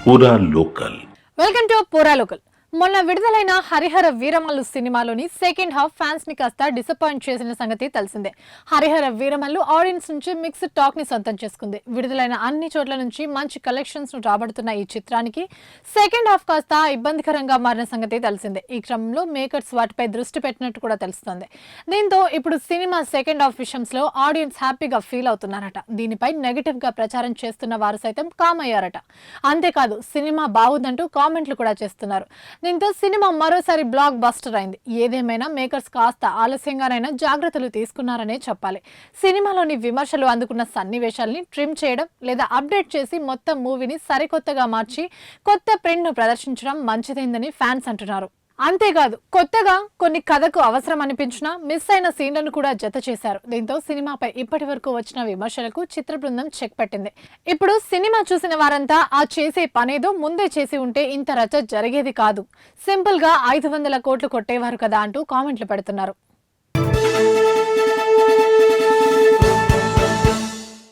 పూరా local. Welcome to పూరా local. మొన్న విడుదలైన హరిహర వీరమల్లు సినిమాలోని సెకండ్ హాఫ్ ఫ్యాన్స్ ని కాస్త డిసప్పాయింట్ చేసిన సంగతి తెలిసిందే. హరిహర వీరమల్లు ఆడియన్స్ నుంచి మిక్స్డ్ టాక్ ని సొంతం చేసుకుంది. విడుదలైన అన్ని చోట్ల నుంచి మంచి కలెక్షన్స్ ను రాబడుతున్న ఈ చిత్రానికి సెకండ్ హాఫ్ కాస్త ఇబ్బందికరంగా మారిన సంగతి తెలిసిందే. ఈ క్రమంలో మేకర్స్ వాటిపై దృష్టి పెట్టినట్టు కూడా తెలుస్తోంది. దీంతో ఇప్పుడు సినిమా సెకండ్ హాఫ్ విషయంలో ఆడియన్స్ హ్యాపీగా ఫీల్ అవుతున్నారట. దీనిపై నెగటివ్ గా ప్రచారం చేస్తున్న వారు సైతం కామ్ అయ్యారట. అంతేకాదు సినిమా బాగుందంటూ కామెంట్లు కూడా చేస్తున్నారు. దీంతో సినిమా మరోసారి బ్లాక్ బస్టర్ అయింది. ఏదేమైనా మేకర్స్ కాస్త ఆలస్యంగానైనా జాగ్రత్తలు తీసుకున్నారనే చెప్పాలి. సినిమాలోని విమర్శలు అందుకున్న సన్నివేశాలని ట్రిమ్ చేయడం లేదా అప్డేట్ చేసి మొత్తం మూవీని సరికొత్తగా మార్చి కొత్త ప్రింట్ ను ప్రదర్శించడం మంచిదైందని ఫ్యాన్స్ అంటున్నారు. అంతేకాదు కొత్తగా కొన్ని కథకు అవసరం అనిపించినా మిస్ అయిన సీన్లను కూడా జత చేశారు. దీంతో సినిమాపై ఇప్పటి వరకు వచ్చిన విమర్శలకు చిత్ర బృందం చెక్ పెట్టింది. ఇప్పుడు సినిమా చూసిన వారంతా ఆ చేసే పనేదో ముందే చేసి ఉంటే ఇంత రచ్చ జరిగేది కాదు, సింపుల్ గా 500 కోట్లు కొట్టేవారు కదా అంటూ కామెంట్లు పెడుతున్నారు.